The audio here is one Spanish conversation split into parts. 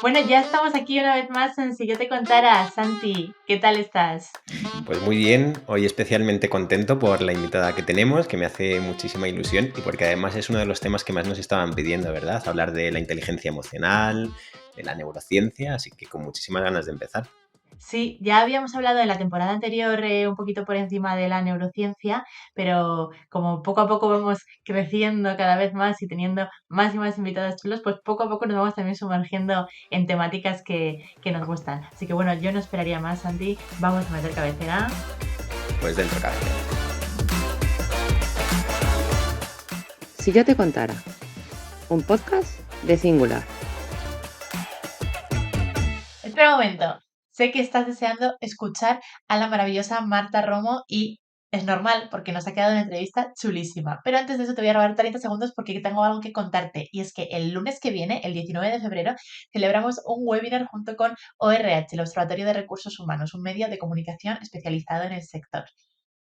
Bueno, ya estamos aquí una vez más en Si yo te contara. Santi, ¿qué tal estás? Pues muy bien, hoy especialmente contento por la invitada que tenemos, que me hace muchísima ilusión y porque además es uno de los temas que más nos estaban pidiendo, ¿verdad? Hablar de la inteligencia emocional, de la neurociencia, así que con muchísimas ganas de empezar. Sí, ya habíamos hablado en la temporada anterior un poquito por encima de la neurociencia, pero como poco a poco vamos creciendo cada vez más y teniendo más y más invitados chulos, pues poco a poco nos vamos también sumergiendo en temáticas que nos gustan. Así que bueno, yo no esperaría más, Santi. Vamos a meter cabecera. Pues dentro cabecera. Si yo te contara, un podcast de Singular. Espera un momento. Sé que estás deseando escuchar a la maravillosa Marta Romo y es normal porque nos ha quedado una entrevista chulísima. Pero antes de eso te voy a robar 30 segundos porque tengo algo que contarte. Y es que el lunes que viene, el 19 de febrero, celebramos un webinar junto con ORH, el Observatorio de Recursos Humanos, un medio de comunicación especializado en el sector.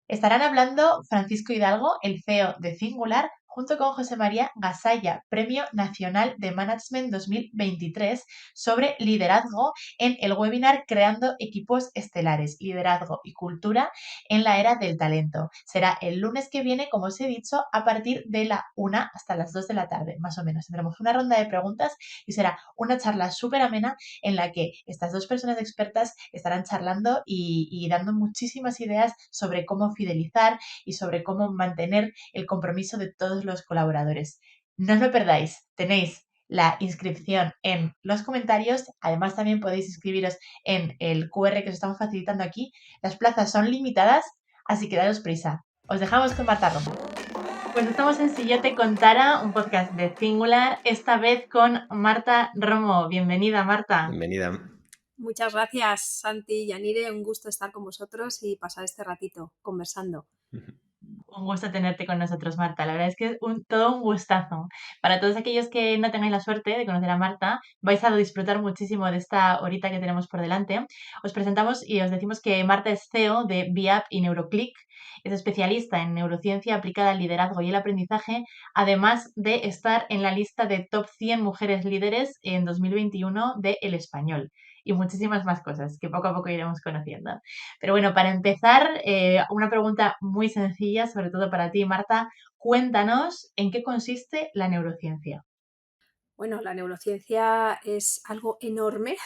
Estarán hablando Francisco Hidalgo, el CEO de Singular, junto con José María Gasalla, Premio Nacional de Management 2023, sobre liderazgo en el webinar Creando Equipos Estelares, Liderazgo y Cultura en la Era del Talento. Será el lunes que viene, como os he dicho, a partir de la 1 hasta las 2 de la tarde, más o menos. Tendremos una ronda de preguntas y será una charla súper amena en la que estas dos personas expertas estarán charlando y dando muchísimas ideas sobre cómo fidelizar y sobre cómo mantener el compromiso de todos los colaboradores. No os lo perdáis, tenéis la inscripción en los comentarios, además también podéis inscribiros en el QR que os estamos facilitando aquí. Las plazas son limitadas, así que daos prisa. Os dejamos con Marta Romo. Pues estamos en Si yo te contara, un podcast de Singular, esta vez con Marta Romo. Bienvenida, Marta. Bienvenida. Muchas gracias, Santi y Yanire. Un gusto estar con vosotros y pasar este ratito conversando. Un gusto tenerte con nosotros, Marta. La verdad es que es todo un gustazo. Para todos aquellos que no tengáis la suerte de conocer a Marta, vais a disfrutar muchísimo de esta horita que tenemos por delante. Os presentamos y os decimos que Marta es CEO de BIAP y Neuroclick. Es especialista en neurociencia aplicada al liderazgo y el aprendizaje, además de estar en la lista de top 100 mujeres líderes en 2021 de El Español. Y muchísimas más cosas que poco a poco iremos conociendo. Pero bueno, para empezar, una pregunta muy sencilla, sobre todo para ti, Marta. Cuéntanos en qué consiste la neurociencia. Bueno, la neurociencia es algo enorme.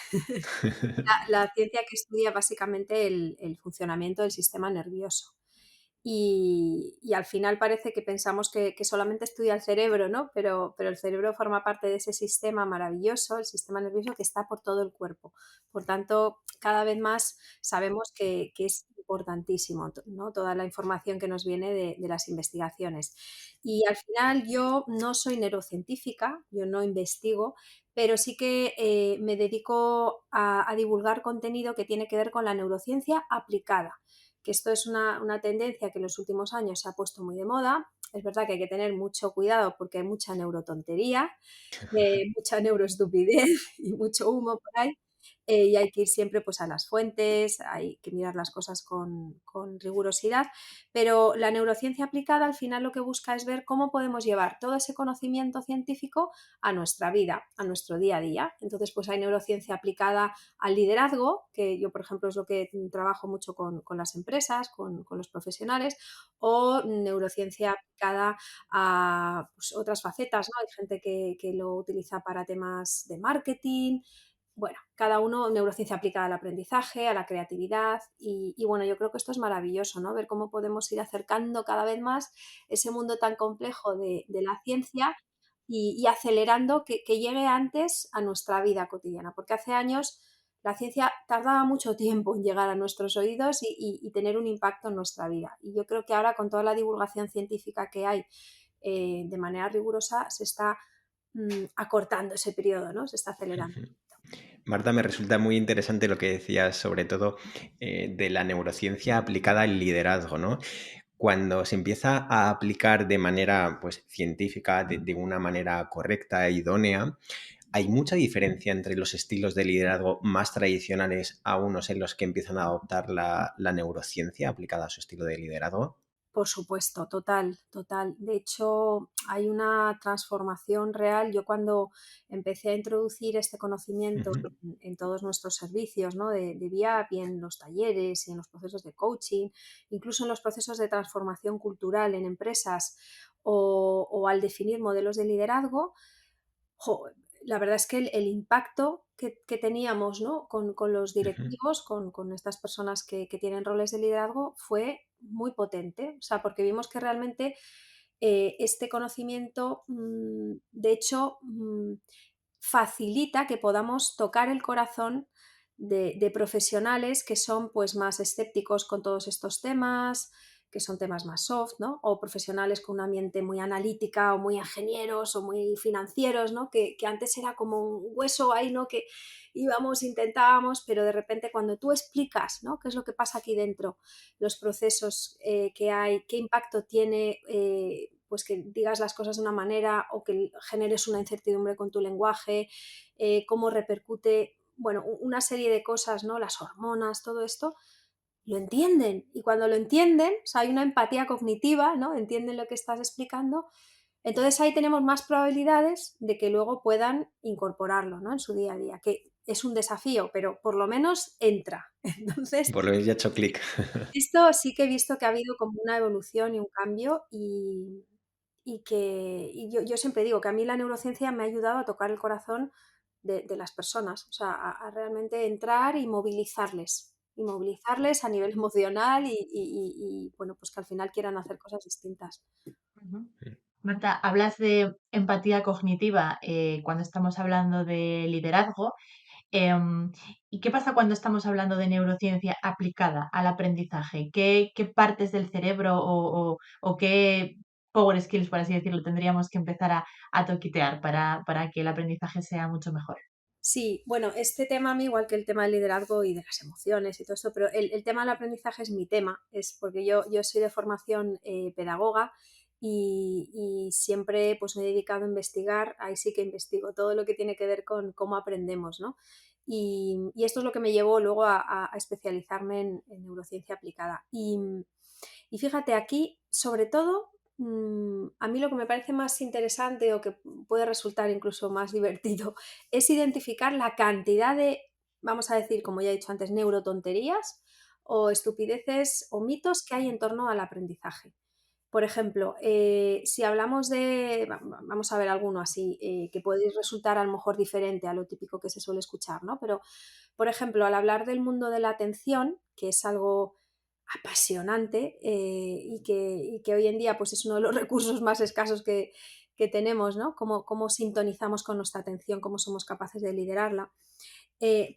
La ciencia que estudia básicamente el funcionamiento del sistema nervioso. Y al final parece que pensamos que solamente estudia el cerebro, ¿no? Pero el cerebro forma parte de ese sistema maravilloso, el sistema nervioso que está por todo el cuerpo. Por tanto, cada vez más sabemos que es importantísimo, ¿no? Toda la información que nos viene de las investigaciones. Y al final yo no soy neurocientífica, yo no investigo, pero sí que me dedico a divulgar contenido que tiene que ver con la neurociencia aplicada, que esto es una tendencia que en los últimos años se ha puesto muy de moda. Es verdad que hay que tener mucho cuidado porque hay mucha neurotontería, mucha neuroestupidez y mucho humo por ahí. Y hay que ir siempre pues, a las fuentes, hay que mirar las cosas con rigurosidad, pero la neurociencia aplicada al final lo que busca es ver cómo podemos llevar todo ese conocimiento científico a nuestra vida, a nuestro día a día. Entonces, pues hay neurociencia aplicada al liderazgo, que yo, por ejemplo, es lo que trabajo mucho con las empresas, con los profesionales, o neurociencia aplicada a pues, otras facetas, ¿no? Hay gente que lo utiliza para temas de marketing. Bueno, cada uno, neurociencia aplicada al aprendizaje, a la creatividad y bueno, yo creo que esto es maravilloso, ¿no? Ver cómo podemos ir acercando cada vez más ese mundo tan complejo de la ciencia y acelerando que llegue antes a nuestra vida cotidiana, porque hace años la ciencia tardaba mucho tiempo en llegar a nuestros oídos y tener un impacto en nuestra vida. Y yo creo que ahora con toda la divulgación científica que hay de manera rigurosa se está acortando ese periodo, ¿no? Se está acelerando. Marta, me resulta muy interesante lo que decías, sobre todo de la neurociencia aplicada al liderazgo, ¿no? Cuando se empieza a aplicar de manera pues, científica, de una manera correcta e idónea, ¿hay mucha diferencia entre los estilos de liderazgo más tradicionales a unos en los que empiezan a adoptar la neurociencia aplicada a su estilo de liderazgo? Por supuesto, total, total. De hecho, hay una transformación real. Yo cuando empecé a introducir este conocimiento Ujú, en todos nuestros servicios, ¿no? de VIAP y en los talleres y en los procesos de coaching, incluso en los procesos de transformación cultural en empresas o al definir modelos de liderazgo, jo, la verdad es que el impacto que teníamos, ¿no? con los ujú, directivos, con estas personas que tienen roles de liderazgo, fue muy potente. O sea, porque vimos que realmente este conocimiento, de hecho, facilita que podamos tocar el corazón de profesionales que son pues más escépticos con todos estos temas, que son temas más soft, ¿no? O profesionales con una mente muy analítica o muy ingenieros o muy financieros, ¿no? Que antes era como un hueso ahí, ¿no? Que íbamos, intentábamos, pero de repente cuando tú explicas, ¿no? ¿Qué es lo que pasa aquí dentro? Los procesos que hay, qué impacto tiene, pues que digas las cosas de una manera o que generes una incertidumbre con tu lenguaje, cómo repercute, bueno, una serie de cosas, ¿no? Las hormonas, todo esto, lo entienden. Y cuando lo entienden, o sea, hay una empatía cognitiva, ¿no? Entienden lo que estás explicando. Entonces ahí tenemos más probabilidades de que luego puedan incorporarlo, ¿no? En su día a día, que es un desafío, pero por lo menos entra. Entonces, por lo menos ya ha hecho clic. esto sí que he visto que ha habido como una evolución y un cambio y yo siempre digo que a mí la neurociencia me ha ayudado a tocar el corazón de las personas, o sea, a realmente entrar y movilizarles a nivel emocional bueno, pues que al final quieran hacer cosas distintas. Ujú. Marta, hablas de empatía cognitiva cuando estamos hablando de liderazgo. Em, ¿Y qué pasa cuando estamos hablando de neurociencia aplicada al aprendizaje? ¿Qué partes del cerebro o qué power skills, por así decirlo, tendríamos que empezar a toquitear para que el aprendizaje sea mucho mejor? Sí, bueno, este tema a mí, igual que el tema del liderazgo y de las emociones y todo esto, pero el tema del aprendizaje es mi tema, es porque yo soy de formación pedagoga y siempre pues me he dedicado a investigar, ahí sí que investigo todo lo que tiene que ver con cómo aprendemos, ¿no? Y esto es lo que me llevó luego a especializarme en neurociencia aplicada. Y fíjate, aquí, sobre todo, a mí lo que me parece más interesante o que puede resultar incluso más divertido es identificar la cantidad de, vamos a decir, como ya he dicho antes, neurotonterías o estupideces o mitos que hay en torno al aprendizaje. Por ejemplo, si hablamos de, vamos a ver alguno así, que puede resultar a lo mejor diferente a lo típico que se suele escuchar, ¿no? Pero, por ejemplo, al hablar del mundo de la atención, que es algo apasionante y que hoy en día pues, es uno de los recursos más escasos que tenemos, ¿no? Cómo sintonizamos con nuestra atención, cómo somos capaces de liderarla.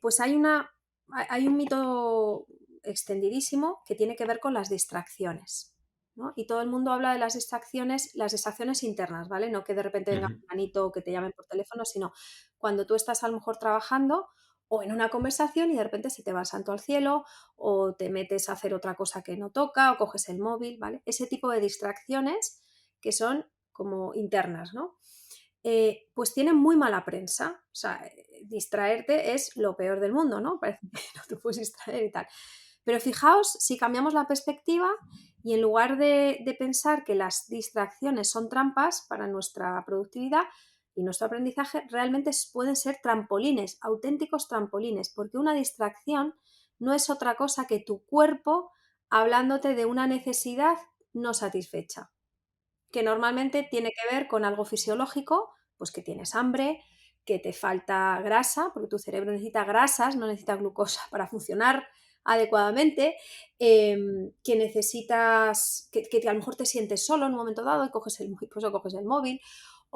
Pues hay un mito extendidísimo que tiene que ver con las distracciones, ¿no? Y todo el mundo habla de las distracciones internas, ¿vale? No que de repente venga Ujú. un manito o que te llamen por teléfono, sino cuando tú estás a lo mejor trabajando o en una conversación y de repente se te va el santo al cielo o te metes a hacer otra cosa que no toca o coges el móvil, ¿vale? Ese tipo de distracciones que son como internas, ¿no? Pues tienen muy mala prensa. O sea, distraerte es lo peor del mundo, ¿no? Parece que no te puedes distraer y tal. Pero fijaos, si cambiamos la perspectiva y en lugar de pensar que las distracciones son trampas para nuestra productividad y nuestro aprendizaje, realmente pueden ser trampolines, auténticos trampolines, porque una distracción no es otra cosa que tu cuerpo hablándote de una necesidad no satisfecha, que normalmente tiene que ver con algo fisiológico, pues que tienes hambre, que te falta grasa, porque tu cerebro necesita grasas, no necesita glucosa para funcionar adecuadamente, que necesitas, que a lo mejor te sientes solo en un momento dado y coges el móvil,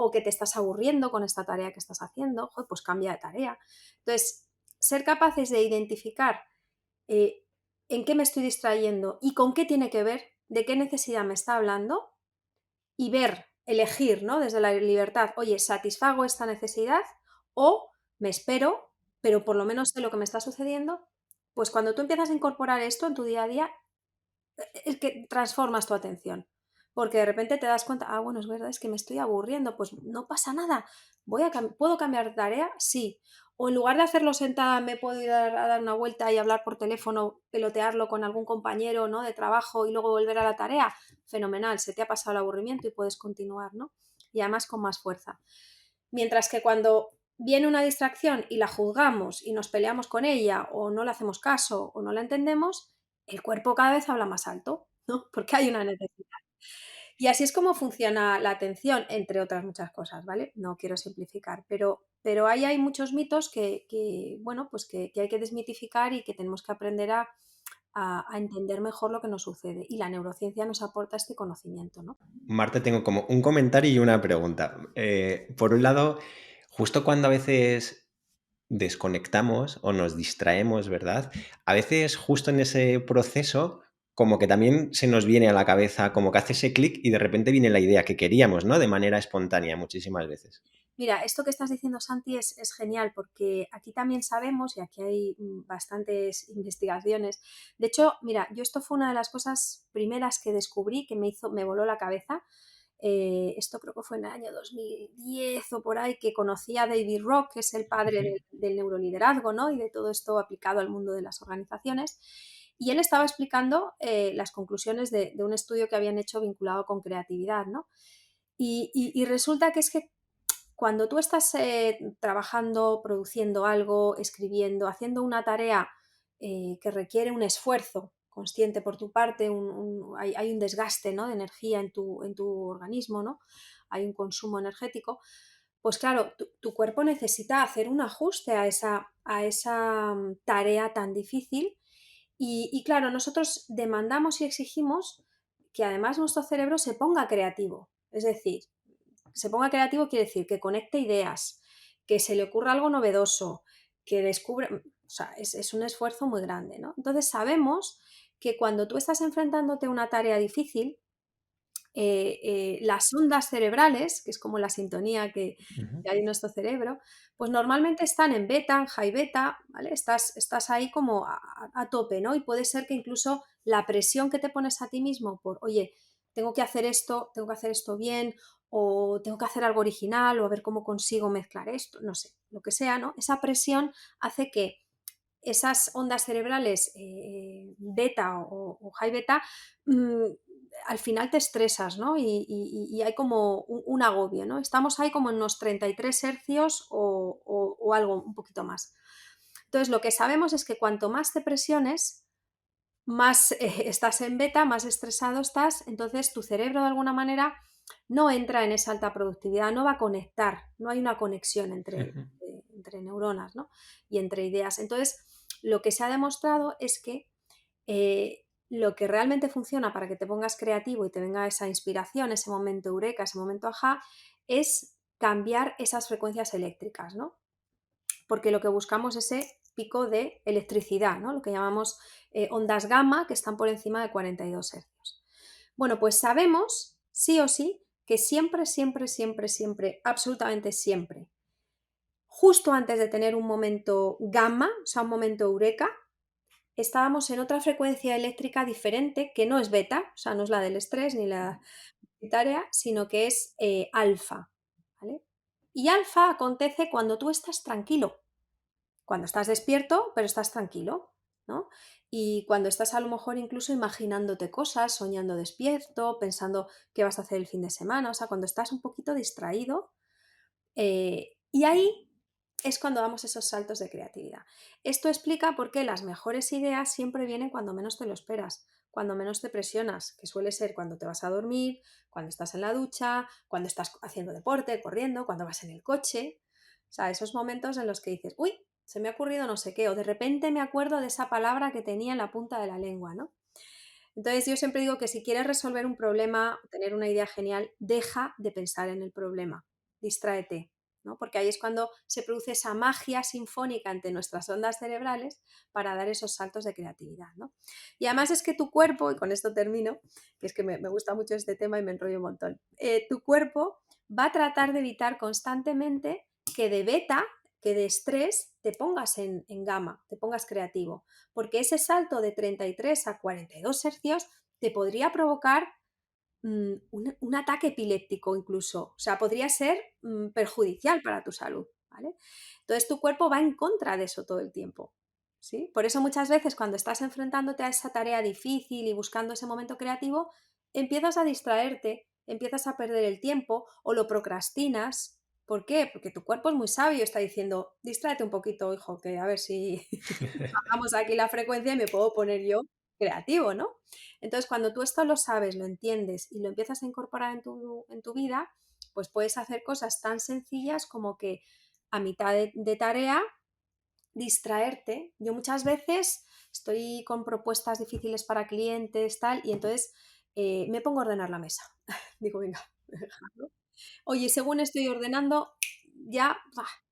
o que te estás aburriendo con esta tarea que estás haciendo, joder, pues cambia de tarea. Entonces, ser capaces de identificar eh, en qué me estoy distrayendo y con qué tiene que ver, de qué necesidad me está hablando, y ver, elegir, ¿no? Desde la libertad, oye, ¿satisfago esta necesidad o me espero, pero por lo menos sé lo que me está sucediendo? Pues cuando tú empiezas a incorporar esto en tu día a día, es que transformas tu atención. Porque de repente te das cuenta, ah, bueno, es verdad, es que me estoy aburriendo, pues no pasa nada. ¿Puedo cambiar de tarea? Sí. O en lugar de hacerlo sentada, me puedo ir a dar una vuelta y hablar por teléfono, pelotearlo con algún compañero, ¿no?, de trabajo y luego volver a la tarea. Fenomenal, se te ha pasado el aburrimiento y puedes continuar, ¿no? Y además con más fuerza. Mientras que cuando viene una distracción y la juzgamos y nos peleamos con ella o no le hacemos caso o no la entendemos, el cuerpo cada vez habla más alto, ¿no? Porque hay una necesidad. Y así es como funciona la atención, entre otras muchas cosas, ¿vale? No quiero simplificar, pero ahí hay muchos mitos bueno, pues que hay que desmitificar y que tenemos que aprender a entender mejor lo que nos sucede. Y la neurociencia nos aporta este conocimiento, ¿no? Marta, tengo como un comentario y una pregunta. Por un lado, justo cuando a veces desconectamos o nos distraemos, ¿verdad? A veces justo en ese proceso como que también se nos viene a la cabeza, como que hace ese clic y de repente viene la idea que queríamos, ¿no? De manera espontánea muchísimas veces. Mira, esto que estás diciendo, Santi, es genial porque aquí también sabemos, y aquí hay bastantes investigaciones. De hecho, mira, yo esto fue una de las cosas primeras que descubrí que me voló la cabeza. Esto creo que fue en el año 2010 o por ahí, que conocí a David Rock, que es el padre del neuroliderazgo, ¿no?, y de todo esto aplicado al mundo de las organizaciones. Y él estaba explicando las conclusiones de un estudio que habían hecho vinculado con creatividad, ¿no? Y resulta que es que cuando tú estás trabajando, produciendo algo, escribiendo, haciendo una tarea que requiere un esfuerzo consciente por tu parte, hay un desgaste, ¿no?, de energía en tu organismo, ¿no?, hay un consumo energético, pues claro, tu cuerpo necesita hacer un ajuste a esa tarea tan difícil y claro, nosotros demandamos y exigimos que además nuestro cerebro se ponga creativo, es decir, se ponga creativo quiere decir que conecte ideas, que se le ocurra algo novedoso, que descubra, o sea, es un esfuerzo muy grande, ¿no? Entonces sabemos que cuando tú estás enfrentándote a una tarea difícil, las ondas cerebrales, que es como la sintonía que hay en nuestro cerebro, pues normalmente están en beta, en high beta, ¿vale? Estás ahí como a tope, ¿no? Y puede ser que incluso la presión que te pones a ti mismo por, oye, tengo que hacer esto bien, o tengo que hacer algo original, o a ver cómo consigo mezclar esto, no sé, lo que sea, ¿no? Esa presión hace que esas ondas cerebrales beta o high beta, mm, al final te estresas, ¿no? Y hay como un agobio, ¿no? Estamos ahí como en unos 33 hercios o algo un poquito más. Entonces, lo que sabemos es que cuanto más te presiones, más estás en beta, más estresado estás, entonces tu cerebro de alguna manera no entra en esa alta productividad, no va a conectar, no hay una conexión entre neuronas, ¿no?, y entre ideas. Entonces, lo que se ha demostrado es que lo que realmente funciona para que te pongas creativo y te venga esa inspiración, ese momento eureka, ese momento ajá, es cambiar esas frecuencias eléctricas, ¿no? Porque lo que buscamos es ese pico de electricidad, ¿no?, lo que llamamos ondas gamma, que están por encima de 42 hercios. Bueno, pues sabemos, sí o sí, que siempre, siempre, siempre, siempre, absolutamente siempre, justo antes de tener un momento gamma, o sea, un momento eureka, estábamos en otra frecuencia eléctrica diferente, que no es beta, o sea, no es la del estrés ni la tarea, sino que es alfa, ¿vale? Y alfa acontece cuando tú estás tranquilo, cuando estás despierto, pero estás tranquilo, ¿no? Y cuando estás a lo mejor incluso imaginándote cosas, soñando despierto, pensando qué vas a hacer el fin de semana, o sea, cuando estás un poquito distraído, y ahí es cuando damos esos saltos de creatividad. Esto explica por qué las mejores ideas siempre vienen cuando menos te lo esperas, cuando menos te presionas, que suele ser cuando te vas a dormir, cuando estás en la ducha, cuando estás haciendo deporte, corriendo, cuando vas en el coche. O sea, esos momentos en los que dices, uy, se me ha ocurrido no sé qué, o de repente me acuerdo de esa palabra que tenía en la punta de la lengua, ¿no? Entonces yo siempre digo que si quieres resolver un problema, tener una idea genial, deja de pensar en el problema, distráete, ¿no? Porque ahí es cuando se produce esa magia sinfónica entre nuestras ondas cerebrales para dar esos saltos de creatividad, ¿no? Y además es que tu cuerpo, y con esto termino, que es que me gusta mucho este tema y me enrollo un montón, tu cuerpo va a tratar de evitar constantemente que de beta, que de estrés, te pongas en gamma, te pongas creativo, porque ese salto de 33 a 42 hercios te podría provocar un ataque epiléptico incluso, o sea, podría ser perjudicial para tu salud. ¿vale? Entonces tu cuerpo va en contra de eso todo el tiempo, ¿sí? Por eso muchas veces cuando estás enfrentándote a esa tarea difícil y buscando ese momento creativo, empiezas a distraerte, empiezas a perder el tiempo o lo procrastinas. ¿Por qué? Porque tu cuerpo es muy sabio, está diciendo, distráete un poquito, hijo, que a ver si bajamos aquí la frecuencia y me puedo poner yo creativo, ¿no? Entonces, cuando tú esto lo sabes, lo entiendes y lo empiezas a incorporar en tu vida, pues puedes hacer cosas tan sencillas como que a mitad de tarea distraerte. Yo muchas veces estoy con propuestas difíciles para clientes, tal, y entonces me pongo a ordenar la mesa. Digo, venga, déjalo. Oye, según estoy ordenando, ya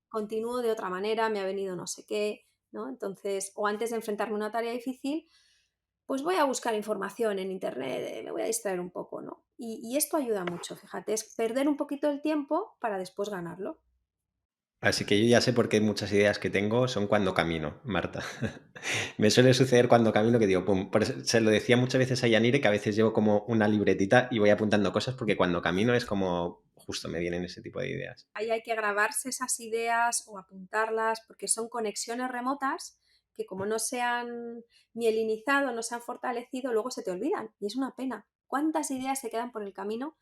continúo de otra manera, me ha venido no sé qué, ¿no? Entonces, o antes de enfrentarme a una tarea difícil, pues voy a buscar información en internet, me voy a distraer un poco, ¿no? Y esto ayuda mucho, fíjate, es perder un poquito el tiempo para después ganarlo. Así que yo ya sé por qué muchas ideas que tengo son cuando camino, Marta. Me suele suceder cuando camino que digo, pum, por eso se lo decía muchas veces a Yanire que a veces llevo como una libretita y voy apuntando cosas porque cuando camino es como justo me vienen ese tipo de ideas. Ahí hay que grabarse esas ideas o apuntarlas porque son conexiones remotas que como no se han mielinizado, no se han fortalecido, luego se te olvidan y es una pena. ¿Cuántas ideas se quedan por el camino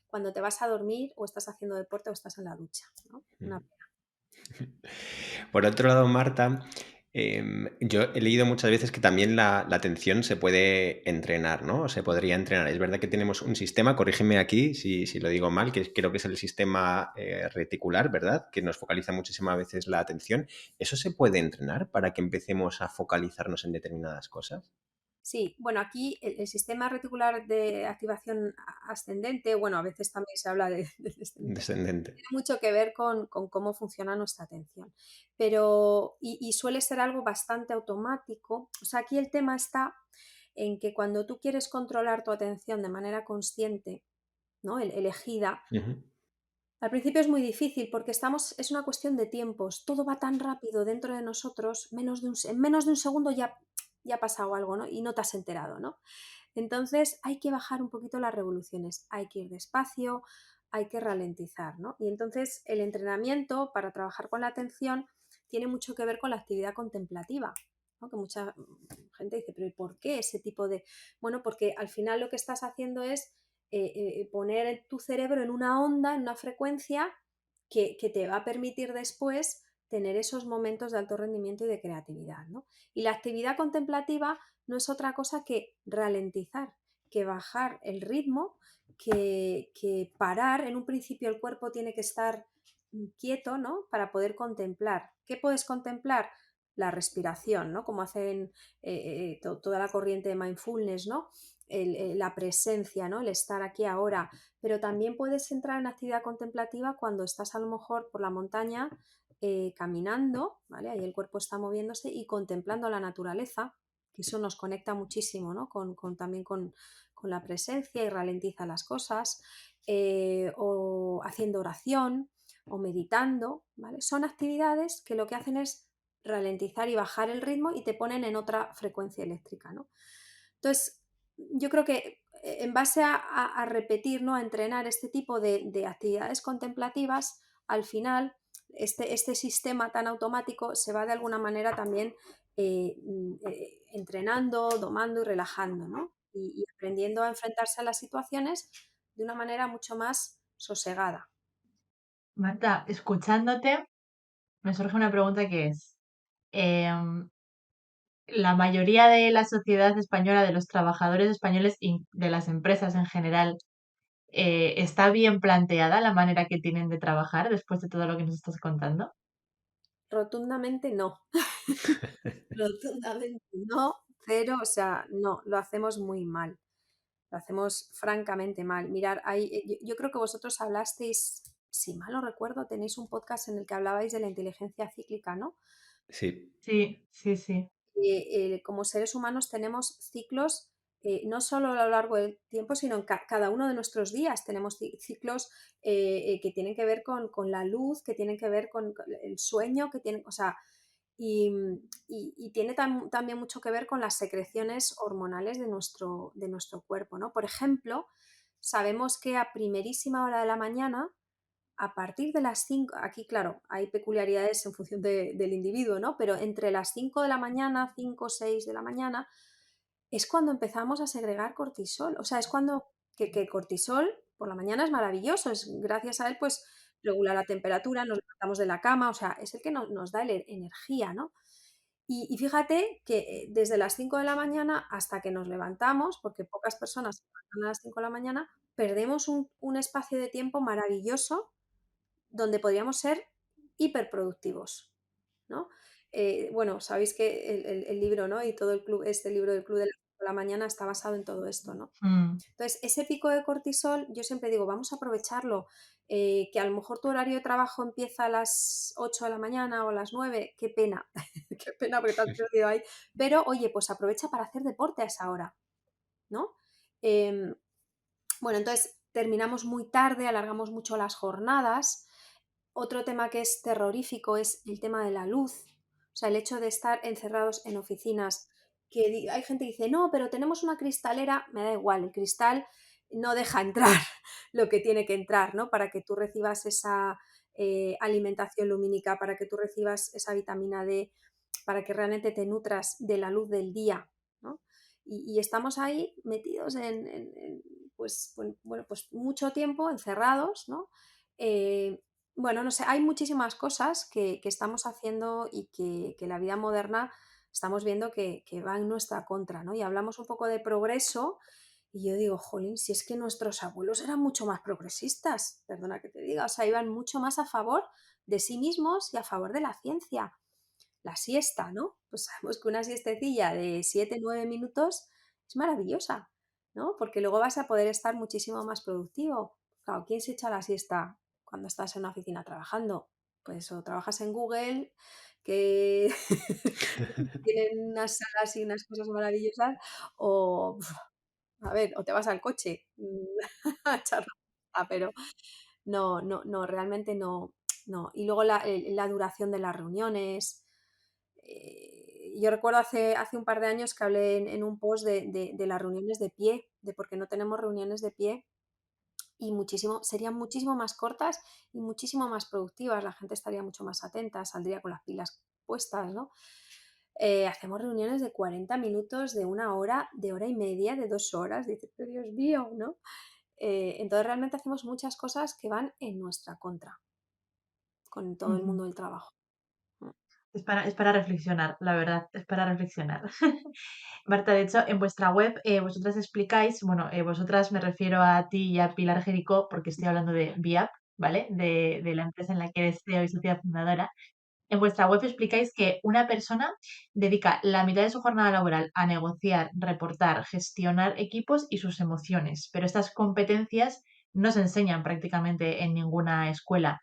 cuando te vas a dormir o estás haciendo deporte o estás en la ducha, ¿no? Una Mm. pena. Por otro lado, Marta, yo he leído muchas veces que también la atención se puede entrenar, ¿no? O se podría entrenar. Es verdad que tenemos un sistema, corrígeme aquí si lo digo mal, que creo que es el sistema reticular, ¿verdad? Que nos focaliza muchísimas veces la atención. ¿Eso se puede entrenar para que empecemos a focalizarnos en determinadas cosas? Sí, bueno, aquí el sistema reticular de activación ascendente, bueno, a veces también se habla de descendente, Descendente. tiene mucho que ver con cómo funciona nuestra atención, pero y suele ser algo bastante automático. O sea, aquí el tema está en que cuando tú quieres controlar tu atención de manera consciente, ¿no? Elegida, Ujú. al principio es muy difícil porque es una cuestión de tiempos, todo va tan rápido dentro de nosotros, en menos de un segundo ya ha pasado algo, ¿no? Y no te has enterado, ¿no? Entonces hay que bajar un poquito las revoluciones, hay que ir despacio, hay que ralentizar, ¿no? Y entonces el entrenamiento para trabajar con la atención tiene mucho que ver con la actividad contemplativa, ¿no? Que mucha gente dice, pero ¿y por qué ese tipo de...? Bueno, porque al final lo que estás haciendo es poner tu cerebro en una onda, en una frecuencia que te va a permitir después tener esos momentos de alto rendimiento y de creatividad, ¿no? Y la actividad contemplativa no es otra cosa que ralentizar, que bajar el ritmo, que parar. En un principio el cuerpo tiene que estar quieto, ¿no? Para poder contemplar. ¿Qué puedes contemplar? La respiración, ¿no? Como hacen toda la corriente de mindfulness, ¿no? La presencia, ¿no? El estar aquí ahora. Pero también puedes entrar en actividad contemplativa cuando estás a lo mejor por la montaña caminando, ¿vale? Ahí el cuerpo está moviéndose y contemplando la naturaleza, que eso nos conecta muchísimo, ¿no? También con la presencia y ralentiza las cosas, o haciendo oración o meditando, ¿vale? Son actividades que lo que hacen es ralentizar y bajar el ritmo y te ponen en otra frecuencia eléctrica, ¿no? Entonces, yo creo que en base a repetir, ¿no? A entrenar este tipo de actividades contemplativas, al final este sistema tan automático se va de alguna manera también entrenando, domando y relajando, ¿no? Y aprendiendo a enfrentarse a las situaciones de una manera mucho más sosegada. Marta, escuchándote, me surge una pregunta que es, em, la mayoría de la sociedad española, de los trabajadores españoles y de las empresas en general, ¿está bien planteada la manera que tienen de trabajar después de todo lo que nos estás contando? Rotundamente no. Rotundamente no, cero, o sea, no, lo hacemos muy mal. Lo hacemos francamente mal. Mirar, yo creo que vosotros hablasteis, si mal no recuerdo, tenéis un podcast en el que hablabais de la inteligencia cíclica, ¿no? Sí. Sí, sí, sí. Como seres humanos tenemos ciclos, no solo a lo largo del tiempo, sino en cada uno de nuestros días. Tenemos ciclos que tienen que ver con la luz, que tienen que ver con el sueño, que tienen, o sea, y tiene también mucho que ver con las secreciones hormonales de nuestro cuerpo, ¿no? Por ejemplo, sabemos que a primerísima hora de la mañana a partir de las 5, aquí claro, hay peculiaridades en función del individuo, ¿no? Pero entre las 5 de la mañana, 5 o 6 de la mañana, es cuando empezamos a segregar cortisol. O sea, es cuando que el cortisol por la mañana es maravilloso, es gracias a él pues regula la temperatura, nos levantamos de la cama, o sea, es el que nos da energía, ¿no? Y fíjate que desde las 5 de la mañana hasta que nos levantamos, porque pocas personas se levantan a las 5 de la mañana, perdemos un espacio de tiempo maravilloso donde podríamos ser hiperproductivos, ¿no? Bueno, sabéis que el libro, ¿no? Y todo el club, este libro del Club de las 5 de la mañana está basado en todo esto, ¿no? Mm, Entonces, ese pico de cortisol, yo siempre digo, vamos a aprovecharlo, que a lo mejor tu horario de trabajo empieza a las 8 de la mañana o a las 9, qué pena, qué pena porque te has perdido ahí, pero oye, pues aprovecha para hacer deporte a esa hora, ¿no? Em, bueno, entonces terminamos muy tarde, alargamos mucho las jornadas. Otro tema que es terrorífico es el tema de la luz, o sea, el hecho de estar encerrados en oficinas, que hay gente que dice, no, pero tenemos una cristalera, me da igual, el cristal no deja entrar lo que tiene que entrar, ¿no? Para que tú recibas esa alimentación lumínica, para que tú recibas esa vitamina D, para que realmente te nutras de la luz del día, ¿no? Y estamos ahí metidos pues, bueno, pues mucho tiempo encerrados, ¿no? Eh, bueno, no sé, hay muchísimas cosas que estamos haciendo y que la vida moderna estamos viendo que va en nuestra contra, ¿no? Y hablamos un poco de progreso y yo digo, jolín, si es que nuestros abuelos eran mucho más progresistas, perdona que te diga, o sea, iban mucho más a favor de sí mismos y a favor de la ciencia. La siesta, ¿no? Pues sabemos que una siestecilla de 7 o 9 minutos es maravillosa, ¿no? Porque luego vas a poder estar muchísimo más productivo. Claro, ¿quién se echa la siesta cuando estás en una oficina trabajando? Pues o trabajas en Google, que tienen unas salas y unas cosas maravillosas, o, a ver, o te vas al coche a echar la siesta, pero no, realmente no. Y luego la duración de las reuniones. Yo recuerdo hace un par de años que hablé en un post de las reuniones de pie, de por qué no tenemos reuniones de pie y serían muchísimo más cortas y muchísimo más productivas. La gente estaría mucho más atenta, saldría con las pilas puestas, ¿no? Hacemos reuniones de 40 minutos, de 1 hora, de hora y media, de 2 horas. Dices, pero Dios mío, ¿no? Entonces realmente hacemos muchas cosas que van en nuestra contra con todo el ujú. mundo del trabajo. Mm. Es para reflexionar, la verdad, es para reflexionar. Marta, de hecho, en vuestra web vosotras explicáis, bueno, vosotras me refiero a ti y a Pilar Jericó, porque estoy hablando de Viap, ¿vale? De la empresa en la que eres CEO y socia fundadora. En vuestra web explicáis que una persona dedica la mitad de su jornada laboral a negociar, reportar, gestionar equipos y sus emociones, pero estas competencias no se enseñan prácticamente en ninguna escuela.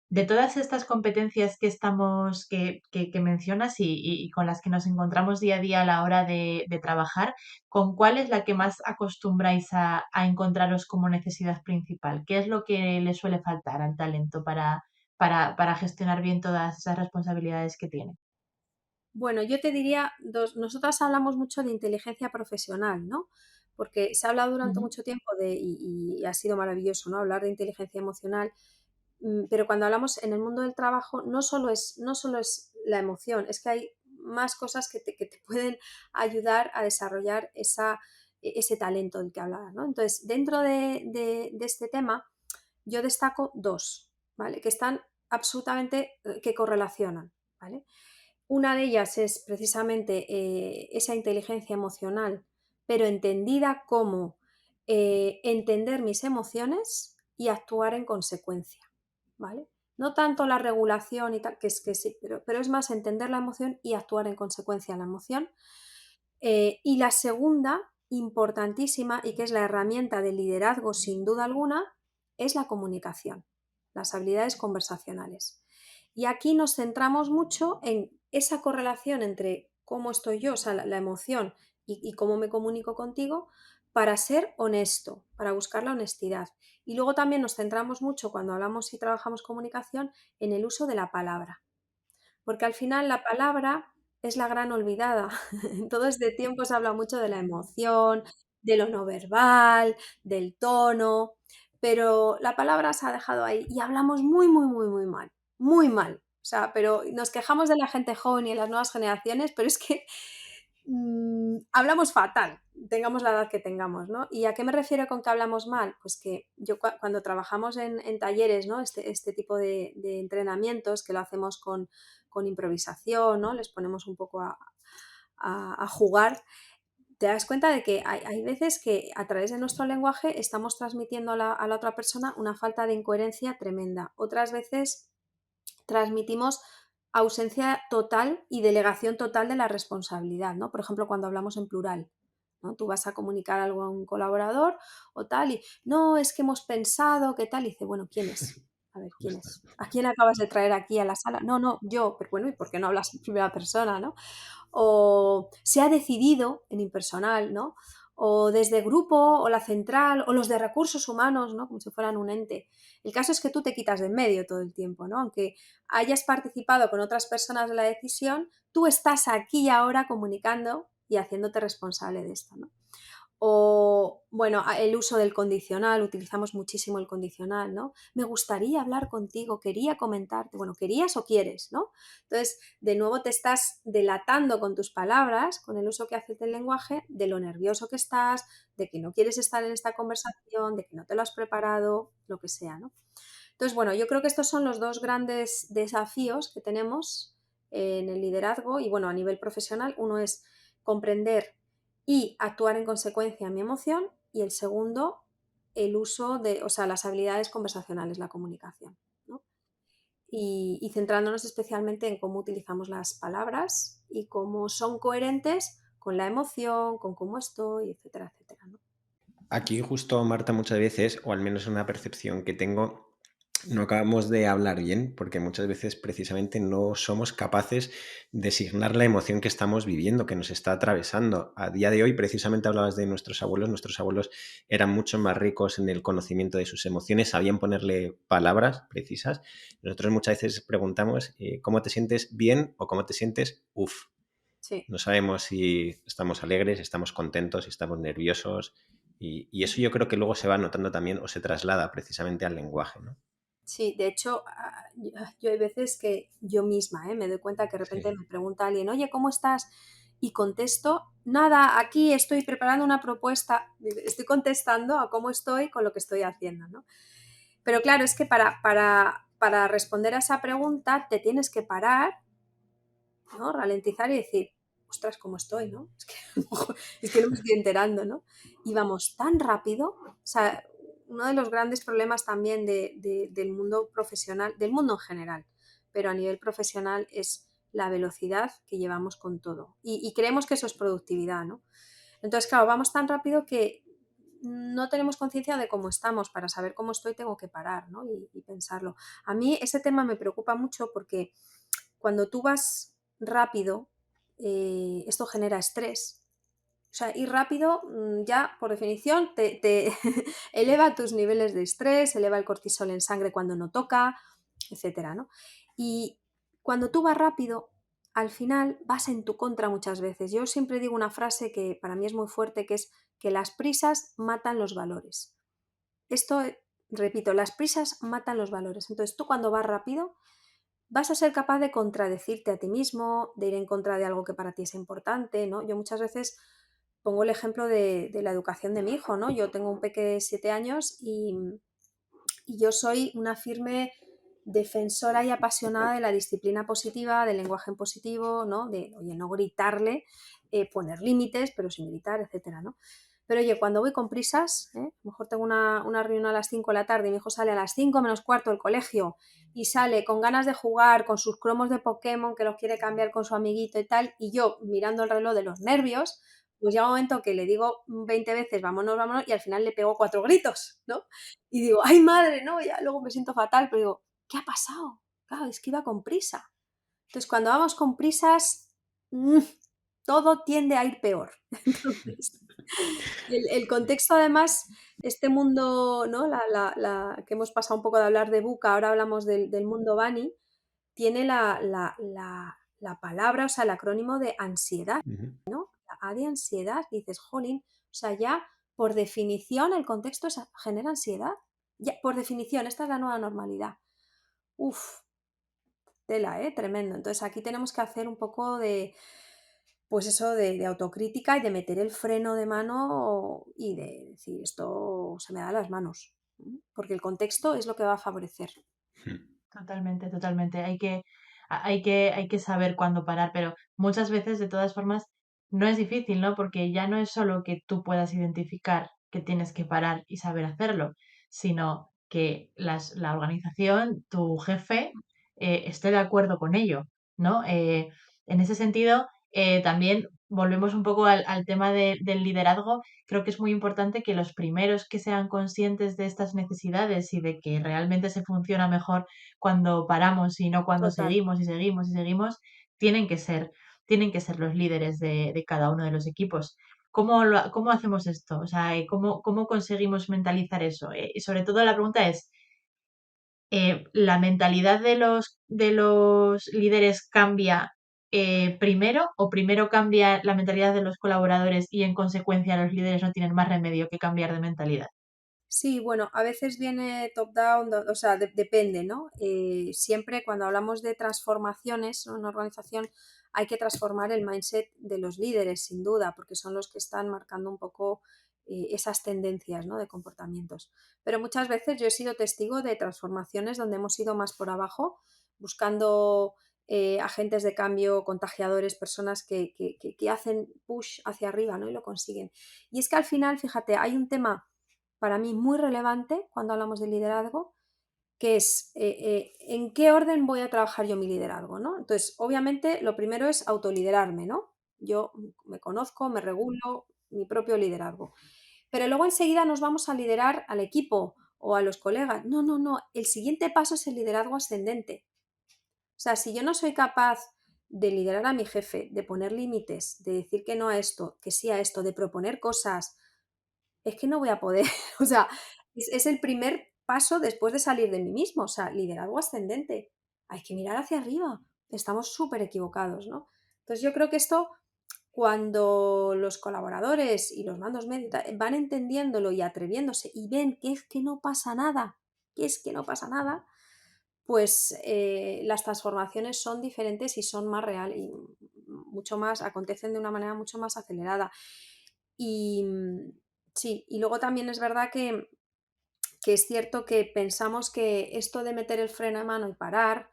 De todas estas competencias que estamos, que mencionas y con las que nos encontramos día a día a la hora de trabajar, ¿con cuál es la que más acostumbráis a encontraros como necesidad principal? ¿Qué es lo que le suele faltar al talento para gestionar bien todas esas responsabilidades que tiene? Bueno, yo te diría dos. Nosotras hablamos mucho de inteligencia profesional, ¿no? Porque se ha hablado durante Ujú, mucho tiempo y ha sido maravilloso, ¿no? Hablar de inteligencia emocional, pero cuando hablamos en el mundo del trabajo no solo es la emoción, es que hay más cosas que te pueden ayudar a desarrollar ese talento del que hablabas, ¿no? Entonces, dentro de este tema, yo destaco dos, ¿vale? Que están absolutamente, que correlacionan, ¿vale? Una de ellas es precisamente esa inteligencia emocional, pero entendida como entender mis emociones y actuar en consecuencia, ¿vale? No tanto la regulación y tal, que sí, pero es más entender la emoción y actuar en consecuencia a la emoción. Y la segunda, importantísima, y que es la herramienta de liderazgo sin duda alguna, es la comunicación, las habilidades conversacionales. Y aquí nos centramos mucho en esa correlación entre cómo estoy yo, o sea, la emoción y cómo me comunico contigo, para ser honesto, para buscar la honestidad. Y luego también nos centramos mucho cuando hablamos y trabajamos comunicación en el uso de la palabra, porque al final la palabra es la gran olvidada. En todo este tiempo se habla mucho de la emoción, de lo no verbal, del tono, pero la palabra se ha dejado ahí y hablamos muy, muy, muy, muy mal. O sea, pero nos quejamos de la gente joven y de las nuevas generaciones, pero es que hablamos fatal, tengamos la edad que tengamos, ¿no? ¿Y a qué me refiero con que hablamos mal? Pues que yo cuando trabajamos en talleres, ¿no? Este tipo de entrenamientos que lo hacemos con improvisación, ¿no? Les ponemos un poco a jugar, te das cuenta de que hay veces que a través de nuestro lenguaje estamos transmitiendo a la otra persona una falta de incoherencia tremenda. Otras veces transmitimos ausencia total y delegación total de la responsabilidad, ¿no? Por ejemplo, cuando hablamos en plural, ¿no? Tú vas a comunicar algo a un colaborador o tal y, no, es que hemos pensado, ¿qué tal? Y dice, bueno, ¿quién es? A ver, ¿quién Justo. es? ¿A quién acabas de traer aquí a la sala? No, no, yo, pero bueno, ¿y por qué no hablas en primera persona, no? O se ha decidido en impersonal, ¿no? O desde grupo, o la central, o los de recursos humanos, ¿no? Como si fueran un ente. El caso es que tú te quitas de en medio todo el tiempo, ¿no? Aunque hayas participado con otras personas de la decisión, tú estás aquí y ahora comunicando y haciéndote responsable de esto, ¿no? O, bueno, el uso del condicional, utilizamos muchísimo el condicional, ¿no? Me gustaría hablar contigo, quería comentarte, bueno, ¿querías o quieres, no? Entonces, de nuevo te estás delatando con tus palabras, con el uso que haces del lenguaje, de lo nervioso que estás, de que no quieres estar en esta conversación, de que no te lo has preparado, lo que sea, ¿no? Entonces, bueno, yo creo que estos son los dos grandes desafíos que tenemos en el liderazgo y, bueno, a nivel profesional. Uno es comprender y actuar en consecuencia a mi emoción y el segundo, el uso de, o sea, las habilidades conversacionales, la comunicación, ¿no? Y centrándonos especialmente en cómo utilizamos las palabras y cómo son coherentes con la emoción, con cómo estoy, etcétera, etcétera, ¿no? Aquí justo, Marta, muchas veces, o al menos una percepción que tengo, no acabamos de hablar bien, porque muchas veces precisamente no somos capaces de signar la emoción que estamos viviendo, que nos está atravesando. A día de hoy, precisamente hablabas de nuestros abuelos eran mucho más ricos en el conocimiento de sus emociones, sabían ponerle palabras precisas. Nosotros muchas veces preguntamos, ¿cómo te sientes bien o cómo te sientes uf? Sí. No sabemos si estamos alegres, estamos contentos, si estamos nerviosos. Y eso yo creo que luego se va notando también o se traslada precisamente al lenguaje, ¿no? Sí, de hecho, yo hay veces que yo misma me doy cuenta que de repente Sí. me pregunta alguien, oye, ¿cómo estás? Y contesto, nada, aquí estoy preparando una propuesta, estoy contestando a cómo estoy con lo que estoy haciendo, ¿no? Pero claro, es que para responder a esa pregunta te tienes que parar, ¿no? Ralentizar y decir, ostras, ¿cómo estoy, no? Es que no me estoy enterando, ¿no? Y vamos tan rápido, o sea, uno de los grandes problemas también del mundo profesional, del mundo en general, pero a nivel profesional es la velocidad que llevamos con todo. Y creemos que eso es productividad, ¿no? Entonces, claro, vamos tan rápido que no tenemos conciencia de cómo estamos. Para saber cómo estoy tengo que parar, ¿no? Y pensarlo. A mí ese tema me preocupa mucho porque cuando tú vas rápido, esto genera estrés. O sea, ir rápido ya, por definición, te eleva tus niveles de estrés, eleva el cortisol en sangre cuando no toca, etcétera, ¿no? Y cuando tú vas rápido, al final vas en tu contra muchas veces. Yo siempre digo una frase que para mí es muy fuerte, que es que las prisas matan los valores. Esto, repito, las prisas matan los valores. Entonces, tú cuando vas rápido, vas a ser capaz de contradecirte a ti mismo, de ir en contra de algo que para ti es importante, ¿no? Yo muchas veces pongo el ejemplo de la educación de mi hijo, ¿no? Yo tengo un peque de 7 años y yo soy una firme defensora y apasionada de la disciplina positiva, del lenguaje en positivo, ¿no? De, oye, no gritarle, poner límites, pero sin gritar, etcétera, ¿no? Pero oye, cuando voy con prisas, a lo mejor tengo una reunión a las 5 de la tarde y mi hijo sale a las 5 menos cuarto del colegio y sale con ganas de jugar con sus cromos de Pokémon que los quiere cambiar con su amiguito y tal, y yo mirando el reloj de los nervios, pues llega un momento que le digo 20 veces vámonos, vámonos, y al final le pego 4 gritos, ¿no? Y digo, ay madre, no, ya luego me siento fatal, pero digo, ¿qué ha pasado? Claro, es que iba con prisa. Entonces, cuando vamos con prisas, todo tiende a ir peor. Entonces, el contexto, además, este mundo, ¿no? Que hemos pasado un poco de hablar de VUCA, ahora hablamos del mundo Bani, tiene la palabra, o sea, el acrónimo de ansiedad, Ujú. ¿no? La A de ansiedad, y dices, jolín, o sea, ya por definición el contexto genera ansiedad. Ya, por definición, esta es la nueva normalidad. Uf, tela, tremendo. Entonces aquí tenemos que hacer un poco de, pues eso, de autocrítica y de meter el freno de mano y de decir, esto se me da las manos, porque el contexto es lo que va a favorecer. Totalmente, totalmente. Hay que saber cuándo parar, pero muchas veces, de todas formas, no es difícil, ¿no? Porque ya no es solo que tú puedas identificar que tienes que parar y saber hacerlo, sino que la organización, tu jefe, esté de acuerdo con ello, ¿no? En ese sentido, también volvemos un poco al tema del liderazgo. Creo que es muy importante que los primeros que sean conscientes de estas necesidades y de que realmente se funciona mejor cuando paramos y no cuando Total. seguimos y seguimos y seguimos, tienen que ser, tienen que ser los líderes de cada uno de los equipos. ¿Cómo hacemos esto? O sea, ¿cómo conseguimos mentalizar eso? Y sobre todo la pregunta es, ¿la mentalidad de los líderes cambia primero o primero cambia la mentalidad de los colaboradores y en consecuencia los líderes no tienen más remedio que cambiar de mentalidad? Sí, bueno, a veces viene top-down, o sea, depende, ¿no? Siempre cuando hablamos de transformaciones, ¿no? En una organización hay que transformar el mindset de los líderes, sin duda, porque son los que están marcando un poco esas tendencias, ¿no? De comportamientos. Pero muchas veces yo he sido testigo de transformaciones donde hemos ido más por abajo, buscando agentes de cambio, contagiadores, personas que hacen push hacia arriba, ¿no? Y lo consiguen. Y es que al final, fíjate, hay un tema para mí muy relevante cuando hablamos de liderazgo, que es en qué orden voy a trabajar yo mi liderazgo, ¿no? Entonces, obviamente, lo primero es autoliderarme, ¿no? Yo me conozco, me regulo mi propio liderazgo. Pero luego enseguida nos vamos a liderar al equipo o a los colegas. No, no, no. El siguiente paso es el liderazgo ascendente. O sea, si yo no soy capaz de liderar a mi jefe, de poner límites, de decir que no a esto, que sí a esto, de proponer cosas, es que no voy a poder. O sea, es el primer paso después de salir de mí mismo, o sea, liderazgo ascendente. Hay que mirar hacia arriba. Estamos súper equivocados, ¿no? Entonces yo creo que esto, cuando los colaboradores y los mandos medios van entendiéndolo y atreviéndose y ven que es que no pasa nada, que es que no pasa nada, pues las transformaciones son diferentes y son más reales y mucho más, acontecen de una manera mucho más acelerada. Y sí, y luego también es verdad que es cierto que pensamos que esto de meter el freno de mano y parar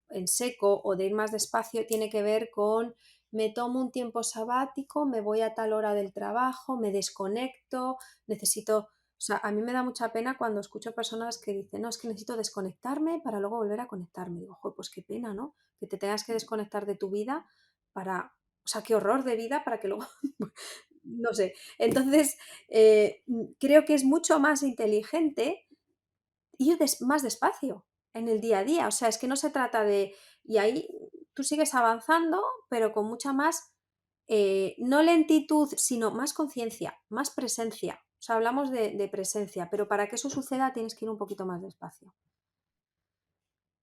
en seco o de ir más despacio tiene que ver con me tomo un tiempo sabático, me voy a tal hora del trabajo, me desconecto, necesito... O sea, a mí me da mucha pena cuando escucho personas que dicen, no, es que necesito desconectarme para luego volver a conectarme. Digo, joder, pues qué pena, ¿no? Que te tengas que desconectar de tu vida para... O sea, qué horror de vida para que luego... no sé. Entonces, creo que es mucho más inteligente ir más despacio en el día a día. O sea, es que no se trata de... Y ahí tú sigues avanzando, pero con mucha más, no lentitud, sino más conciencia, más presencia. O sea, hablamos de presencia, pero para que eso suceda tienes que ir un poquito más despacio.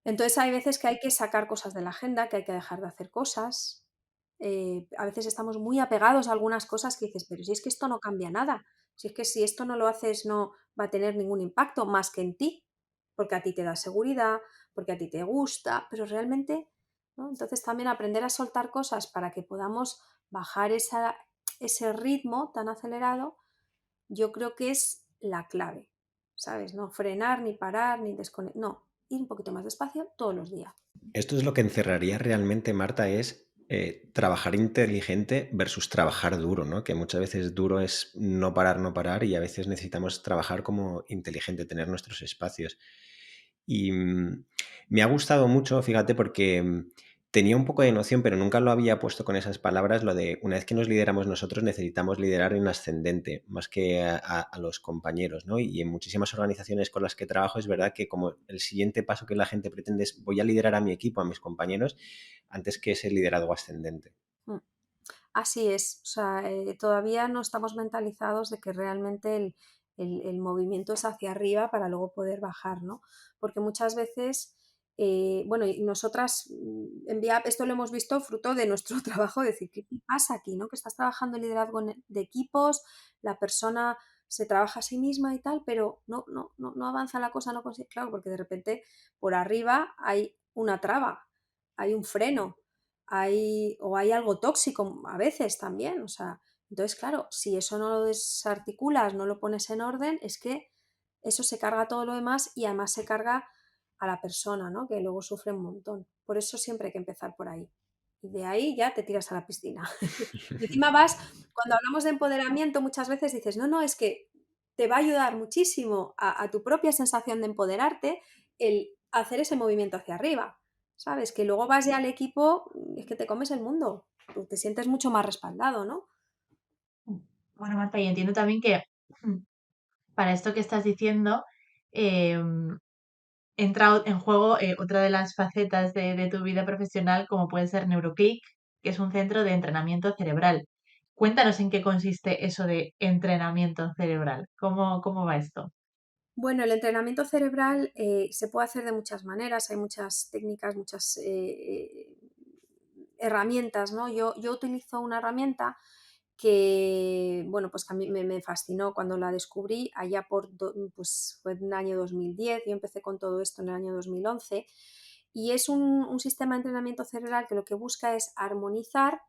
Entonces hay veces que hay que sacar cosas de la agenda, que hay que dejar de hacer cosas. A veces estamos muy apegados a algunas cosas que dices, pero si es que esto no cambia nada, si es que si esto no lo haces no va a tener ningún impacto más que en ti, porque a ti te da seguridad, porque a ti te gusta, pero realmente, ¿no? Entonces también aprender a soltar cosas para que podamos bajar ese ritmo tan acelerado, yo creo que es la clave, ¿sabes? No frenar, ni parar, ni desconectar, no, ir un poquito más despacio todos los días. Esto es lo que encerraría realmente, Marta, es trabajar inteligente versus trabajar duro, ¿no? Que muchas veces duro es no parar, no parar, y a veces necesitamos trabajar como inteligente, tener nuestros espacios. Y me ha gustado mucho, fíjate, porque tenía un poco de noción, pero nunca lo había puesto con esas palabras, lo de una vez que nos lideramos nosotros necesitamos liderar en ascendente, más que a los compañeros, ¿no? Y en muchísimas organizaciones con las que trabajo es verdad que como el siguiente paso que la gente pretende es voy a liderar a mi equipo, a mis compañeros, antes que ese liderazgo ascendente. Mm. Así es, o sea, todavía no estamos mentalizados de que realmente el movimiento es hacia arriba para luego poder bajar, ¿no? Porque muchas veces, bueno, y nosotras en VIAP esto lo hemos visto fruto de nuestro trabajo, decir, ¿qué pasa aquí, no? Que estás trabajando en liderazgo de equipos, la persona se trabaja a sí misma y tal, pero no avanza la cosa, no consigue, claro, porque de repente por arriba hay una traba, hay un freno, o hay algo tóxico a veces también, o sea, entonces claro, si eso no lo desarticulas, no lo pones en orden, es que eso se carga todo lo demás y además se carga a la persona, ¿no? Que luego sufre un montón. Por eso siempre hay que empezar por ahí. Y de ahí ya te tiras a la piscina. Y encima vas, cuando hablamos de empoderamiento, muchas veces dices, no, es que te va a ayudar muchísimo a tu propia sensación de empoderarte el hacer ese movimiento hacia arriba. ¿Sabes? Que luego vas ya al equipo, es que te comes el mundo. Tú te sientes mucho más respaldado, ¿no? Bueno, Marta, y entiendo también que para esto que estás diciendo, em, entra en juego otra de las facetas de tu vida profesional, como puede ser NeuroClick, que es un centro de entrenamiento cerebral. Cuéntanos en qué consiste eso de entrenamiento cerebral. ¿Cómo va esto? Bueno, el entrenamiento cerebral se puede hacer de muchas maneras, hay muchas técnicas, muchas herramientas, ¿no? Yo utilizo una herramienta que, bueno, pues que a mí me fascinó cuando la descubrí, allá pues fue en el año 2010, yo empecé con todo esto en el año 2011, y es un sistema de entrenamiento cerebral que lo que busca es armonizar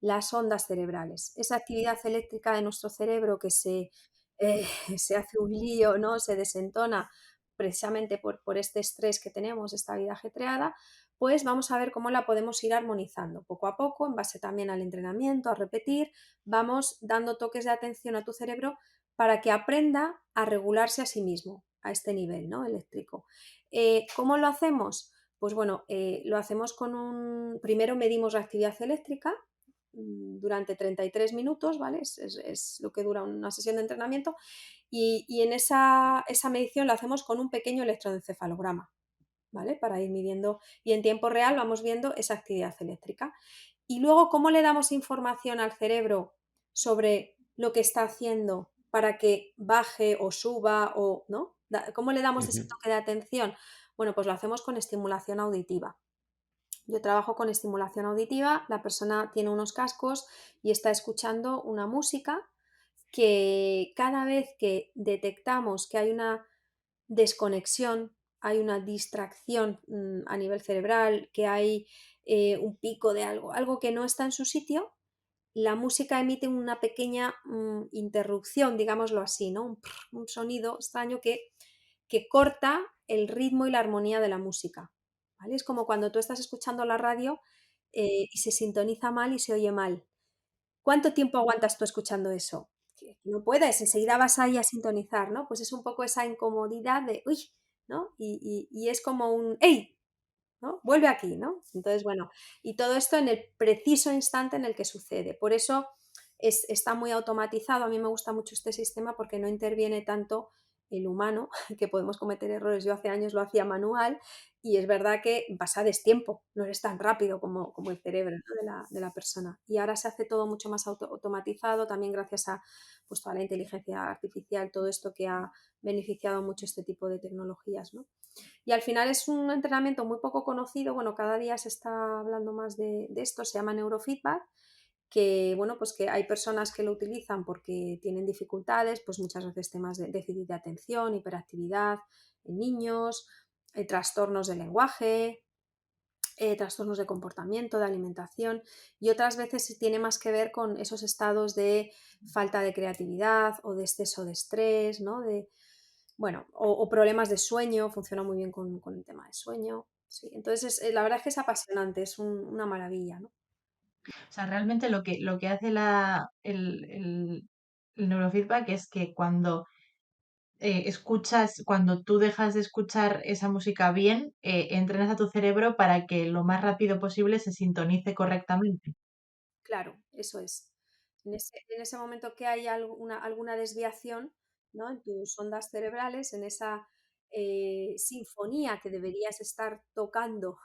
las ondas cerebrales, esa actividad eléctrica de nuestro cerebro que eh, se hace un lío, ¿no? Se desentona precisamente por este estrés que tenemos, esta vida ajetreada, pues vamos a ver cómo la podemos ir armonizando poco a poco, en base también al entrenamiento, a repetir, vamos dando toques de atención a tu cerebro para que aprenda a regularse a sí mismo, a este nivel, ¿no? Eléctrico. ¿Cómo lo hacemos? Pues bueno, lo hacemos primero medimos la actividad eléctrica durante 33 minutos, ¿vale? Es lo que dura una sesión de entrenamiento y en esa medición la hacemos con un pequeño electroencefalograma, ¿vale? Para ir midiendo y en tiempo real vamos viendo esa actividad eléctrica. Y luego, ¿cómo le damos información al cerebro sobre lo que está haciendo para que baje o suba o, ¿no? ¿Cómo le damos ese Ujú. toque de atención? Bueno, pues lo hacemos con estimulación auditiva. Yo trabajo con estimulación auditiva, la persona tiene unos cascos y está escuchando una música que cada vez que detectamos que hay una desconexión, hay una distracción a nivel cerebral, que hay un pico de algo, algo que no está en su sitio, la música emite una pequeña interrupción, digámoslo así, ¿no? Un sonido extraño que corta el ritmo y la armonía de la música. ¿Vale? Es como cuando tú estás escuchando la radio y se sintoniza mal y se oye mal. ¿Cuánto tiempo aguantas tú escuchando eso? Que no puedes, enseguida vas ahí a sintonizar, ¿no? Pues es un poco esa incomodidad de, uy, ¿no? Y es como un, ¡hey! ¿No? Vuelve aquí, ¿no? Entonces, bueno, y todo esto en el preciso instante en el que sucede. Por eso está muy automatizado. A mí me gusta mucho este sistema porque no interviene tanto el humano, que podemos cometer errores. Yo hace años lo hacía manual y es verdad que vas a destiempo, no eres tan rápido como el cerebro, ¿no? de la persona. Y ahora se hace todo mucho más automatizado, también gracias a pues, toda la inteligencia artificial, todo esto que ha beneficiado mucho este tipo de tecnologías, ¿no? Y al final es un entrenamiento muy poco conocido, bueno, cada día se está hablando más de esto, se llama neurofeedback, que bueno, pues que hay personas que lo utilizan porque tienen dificultades, pues muchas veces temas de déficit de atención, hiperactividad en niños, trastornos de lenguaje, trastornos de comportamiento, de alimentación, y otras veces tiene más que ver con esos estados de falta de creatividad o de exceso de estrés, ¿no? Bueno, o problemas de sueño, funciona muy bien con el tema de sueño. Sí, entonces la verdad es que es apasionante, es una maravilla, ¿no? O sea, realmente lo que hace el neurofeedback es que cuando cuando tú dejas de escuchar esa música bien, entrenas a tu cerebro para que lo más rápido posible se sintonice correctamente. Claro, eso es. En ese momento que hay alguna desviación, ¿no? En tus ondas cerebrales, en esa sinfonía que deberías estar tocando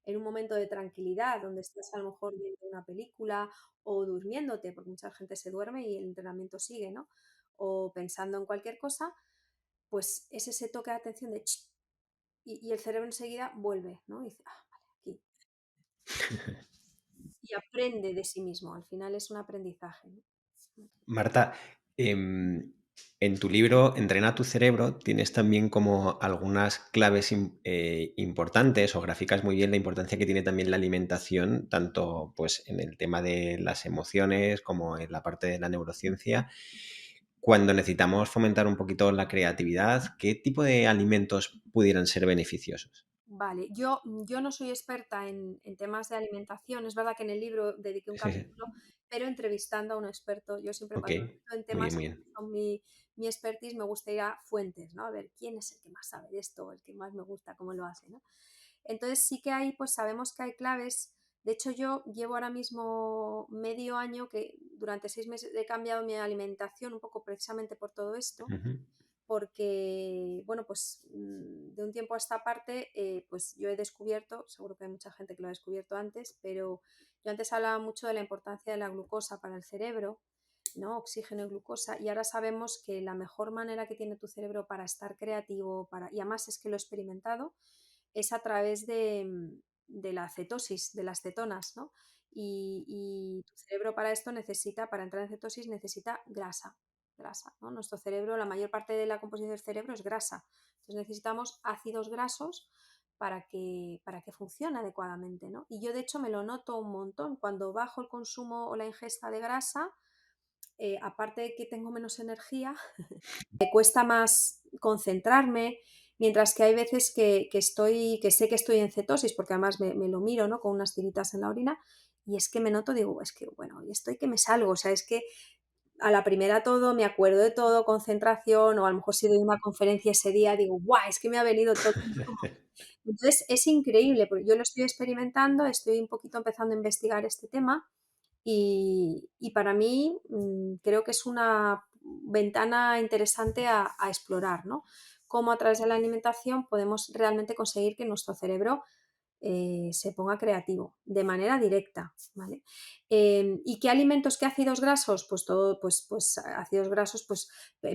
en un momento de tranquilidad, donde estás a lo mejor viendo una película o durmiéndote, porque mucha gente se duerme y el entrenamiento sigue, ¿no? O pensando en cualquier cosa, pues es ese toque de atención de "Ch", y el cerebro enseguida vuelve, ¿no? Y dice, ah, vale, aquí. Y aprende de sí mismo. Al final es un aprendizaje, ¿no? Marta, em, En tu libro Entrena tu cerebro tienes también como algunas claves importantes o gráficas muy bien la importancia que tiene también la alimentación, tanto pues en el tema de las emociones como en la parte de la neurociencia. Cuando necesitamos fomentar un poquito la creatividad, ¿qué tipo de alimentos pudieran ser beneficiosos? Vale, yo no soy experta en temas de alimentación, es verdad que en el libro dediqué un Sí, sí. capítulo, pero entrevistando a un experto. Yo siempre Ok, cuando me meto en muy bien, temas muy que bien. no son mi expertise, me gusta ir a fuentes, ¿no? A ver quién es el que más sabe de esto, el que más me gusta, cómo lo hace, ¿no? Entonces sí que hay, pues sabemos que hay claves. De hecho, yo llevo ahora mismo medio año que durante 6 meses he cambiado mi alimentación un poco precisamente por todo esto, Ujú, porque, bueno, pues de un tiempo a esta parte, pues yo he descubierto, seguro que hay mucha gente que lo ha descubierto antes, pero yo antes hablaba mucho de la importancia de la glucosa para el cerebro, ¿no? Oxígeno y glucosa, y ahora sabemos que la mejor manera que tiene tu cerebro para estar creativo, y además es que lo he experimentado, es a través de la cetosis, de las cetonas, ¿no? Y tu cerebro para esto necesita, para entrar en cetosis, necesita grasa, ¿no? Nuestro cerebro, la mayor parte de la composición del cerebro es grasa. Entonces necesitamos ácidos grasos para que funcione adecuadamente, ¿no? Y yo de hecho me lo noto un montón. Cuando bajo el consumo o la ingesta de grasa, aparte de que tengo menos energía, me cuesta más concentrarme, mientras que hay veces que sé que estoy en cetosis, porque además me lo miro, ¿no? Con unas tiritas en la orina, y es que me noto, digo, es que bueno, y estoy que me salgo, o sea, es que a la primera todo, me acuerdo de todo, concentración, o a lo mejor si doy una conferencia ese día, digo, guau, es que me ha venido todo. Entonces es increíble, porque yo lo estoy experimentando, estoy un poquito empezando a investigar este tema y para mí creo que es una ventana interesante a explorar, ¿no? Cómo a través de la alimentación podemos realmente conseguir que nuestro cerebro se ponga creativo de manera directa, ¿vale? ¿Y qué alimentos, qué ácidos grasos? Pues todo, pues ácidos grasos, pues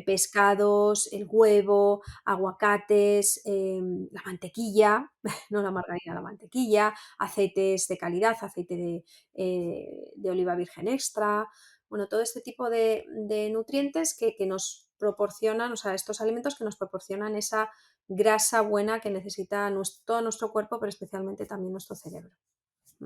pescados, el huevo, aguacates, la mantequilla, no la margarina, la mantequilla, aceites de calidad, aceite de oliva virgen extra, bueno, todo este tipo de nutrientes que nos proporcionan, o sea, estos alimentos que nos proporcionan esa grasa buena que necesita todo nuestro cuerpo, pero especialmente también nuestro cerebro.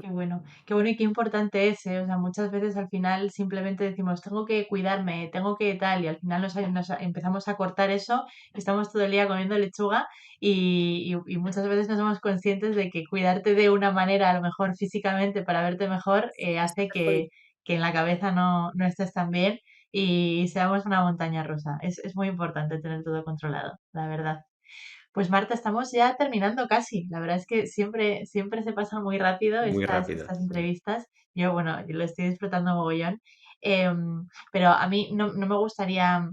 Qué bueno y qué importante es, ¿eh? O sea, muchas veces al final simplemente decimos, tengo que cuidarme, tengo que tal, y al final nos empezamos a cortar eso, estamos todo el día comiendo lechuga y muchas veces no somos conscientes de que cuidarte de una manera, a lo mejor físicamente para verte mejor, hace que en la cabeza no estés tan bien y seamos una montaña rusa. Es muy importante tener todo controlado, la verdad. Pues Marta, estamos ya terminando casi. La verdad es que siempre se pasa muy rápido muy rápido. estas entrevistas. Yo, bueno, yo lo estoy disfrutando mogollón. Pero a mí no me gustaría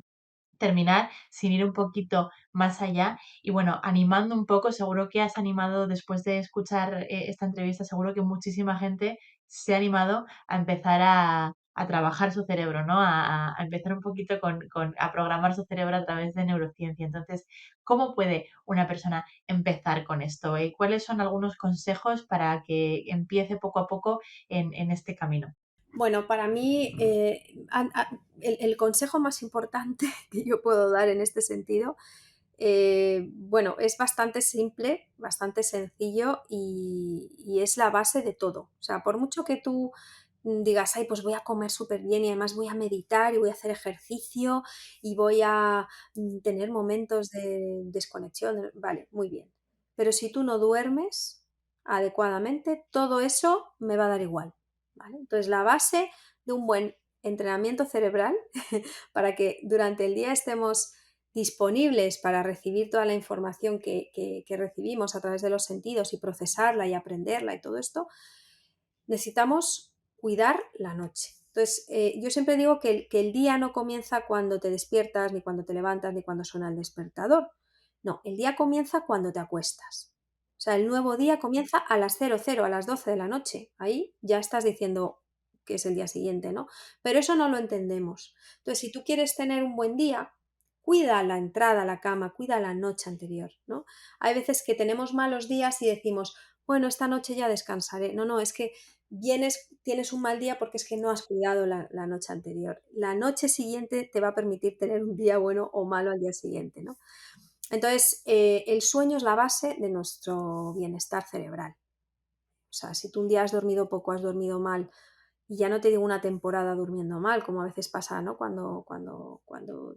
terminar sin ir un poquito más allá y bueno, animando un poco, seguro que has animado después de escuchar esta entrevista, seguro que muchísima gente se ha animado a empezar a trabajar su cerebro, ¿no? A empezar un poquito a programar su cerebro a través de neurociencia. Entonces, ¿cómo puede una persona empezar con esto? ¿Cuáles son algunos consejos para que empiece poco a poco en este camino? Bueno, para mí el consejo más importante que yo puedo dar en este sentido, bueno, es bastante simple, bastante sencillo y es la base de todo. O sea, por mucho que tú digas, ay, pues voy a comer súper bien y además voy a meditar y voy a hacer ejercicio y voy a tener momentos de desconexión, vale, muy bien. Pero si tú no duermes adecuadamente, todo eso me va a dar igual. ¿Vale? Entonces, la base de un buen entrenamiento cerebral para que durante el día estemos disponibles para recibir toda la información que recibimos a través de los sentidos y procesarla y aprenderla y todo esto, necesitamos cuidar la noche. Entonces, yo siempre digo que el día no comienza cuando te despiertas, ni cuando te levantas, ni cuando suena el despertador. No, el día comienza cuando te acuestas. O sea, el nuevo día comienza a las 00, a las 12 de la noche. Ahí ya estás diciendo que es el día siguiente, ¿no? Pero eso no lo entendemos. Entonces, si tú quieres tener un buen día, cuida la entrada a la cama, cuida la noche anterior, ¿no? Hay veces que tenemos malos días y decimos, bueno, esta noche ya descansaré. No, no, es que tienes un mal día porque es que no has cuidado la noche anterior. La noche siguiente te va a permitir tener un día bueno o malo al día siguiente, ¿no? Entonces, el sueño es la base de nuestro bienestar cerebral. O sea, si tú un día has dormido poco, has dormido mal, y ya no te digo una temporada durmiendo mal, como a veces pasa, ¿no? Cuando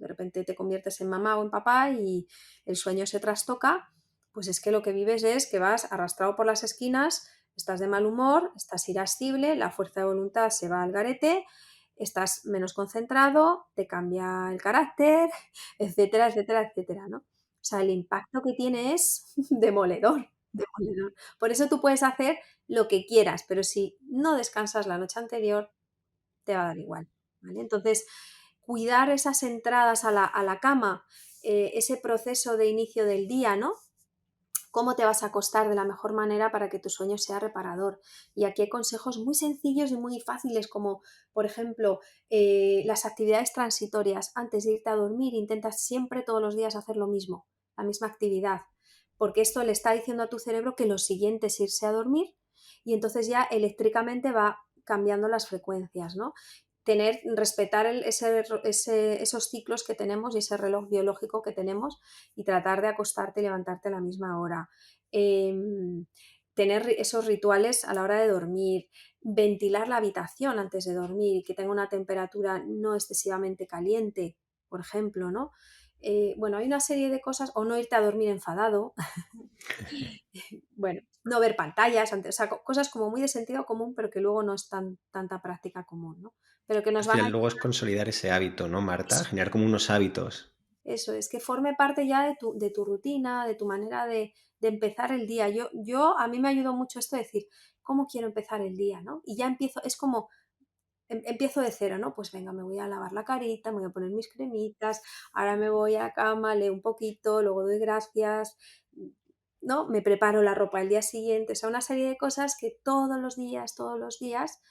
de repente te conviertes en mamá o en papá y el sueño se trastoca, pues es que lo que vives es que vas arrastrado por las esquinas, estás de mal humor, estás irascible, la fuerza de voluntad se va al garete, estás menos concentrado, te cambia el carácter, etcétera, etcétera, etcétera, ¿no? O sea, el impacto que tiene es demoledor, demoledor. Por eso tú puedes hacer lo que quieras, pero si no descansas la noche anterior, te va a dar igual, ¿vale? Entonces, cuidar esas entradas a la cama, ese proceso de inicio del día, ¿no? Cómo te vas a acostar de la mejor manera para que tu sueño sea reparador. Y aquí hay consejos muy sencillos y muy fáciles, como por ejemplo las actividades transitorias. Antes de irte a dormir, intentas siempre todos los días hacer lo mismo, la misma actividad, porque esto le está diciendo a tu cerebro que lo siguiente es irse a dormir y entonces ya eléctricamente va cambiando las frecuencias, ¿no? Respetar esos ciclos que tenemos y ese reloj biológico que tenemos y tratar de acostarte y levantarte a la misma hora. Tener esos rituales a la hora de dormir, ventilar la habitación antes de dormir y que tenga una temperatura no excesivamente caliente, por ejemplo, ¿no? Bueno, hay una serie de cosas, o no irte a dormir enfadado, bueno, no ver pantallas, o sea, cosas como muy de sentido común, pero que luego no es tanta práctica común, ¿no? Pero que nos Al van a final luego es consolidar ese hábito, ¿no, Marta? Generar como unos hábitos. Eso es, que forme parte ya de tu rutina, de tu manera de empezar el día. A mí me ayudó mucho esto de decir, ¿cómo quiero empezar el día? ¿No? Y ya empiezo, es como, empiezo de cero, ¿no? Pues venga, me voy a lavar la carita, me voy a poner mis cremitas, ahora me voy a cama, leo un poquito, luego doy gracias, ¿no? Me preparo la ropa el día siguiente, o sea, una serie de cosas que todos los días,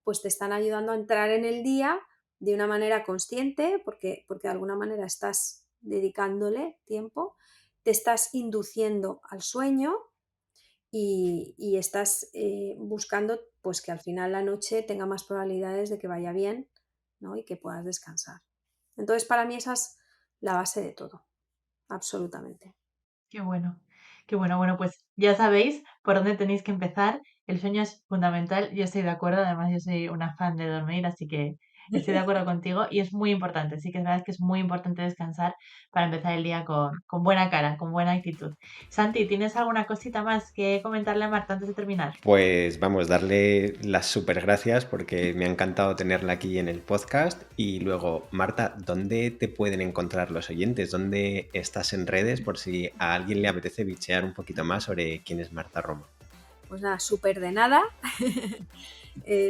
pues te están ayudando a entrar en el día de una manera consciente, porque de alguna manera estás dedicándole tiempo, te estás induciendo al sueño y estás buscando pues que al final la noche tenga más probabilidades de que vaya bien, ¿no? Y que puedas descansar. Entonces, para mí esa es la base de todo, absolutamente. Qué bueno, qué bueno. Bueno, pues ya sabéis por dónde tenéis que empezar. El sueño es fundamental. Yo estoy de acuerdo. Además, yo soy una fan de dormir, así que estoy de acuerdo contigo. Y es muy importante. Sí que es verdad que es muy importante descansar para empezar el día con buena cara, con buena actitud. Santi, ¿tienes alguna cosita más que comentarle a Marta antes de terminar? Pues vamos, darle las súper gracias porque me ha encantado tenerla aquí en el podcast. Y luego, Marta, ¿dónde te pueden encontrar los oyentes? ¿Dónde estás en redes por si a alguien le apetece bichear un poquito más sobre quién es Marta Romo? Pues nada, súper de nada.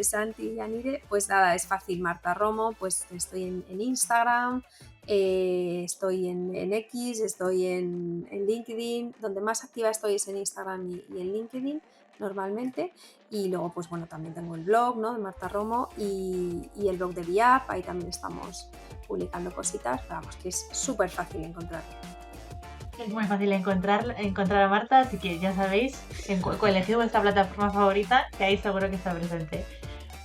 Santi y Anire, pues nada, es fácil. Marta Romo, pues estoy en Instagram, estoy en X, estoy en LinkedIn. Donde más activa estoy es en Instagram y en LinkedIn normalmente. Y luego, pues bueno, también tengo el blog, ¿no? De Marta Romo y el blog de VIAP. Ahí también estamos publicando cositas, pero vamos, que es súper fácil encontrar. Es muy fácil encontrar a Marta, así que ya sabéis, elegid vuestra plataforma favorita, que ahí seguro que está presente.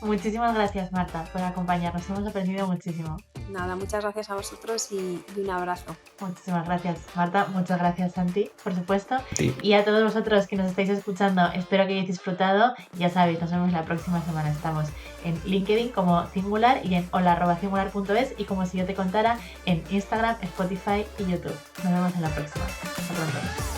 Muchísimas gracias, Marta, por acompañarnos. Hemos aprendido muchísimo. Nada, muchas gracias a vosotros y un abrazo. Muchísimas gracias, Marta. Muchas gracias, Santi, por supuesto. Sí. Y a todos vosotros que nos estáis escuchando, espero que hayáis disfrutado. Ya sabéis, nos vemos la próxima semana. Estamos en LinkedIn como Singular y en hola@singular.es y como si yo te contara en Instagram, Spotify y YouTube. Nos vemos en la próxima. Hasta pronto.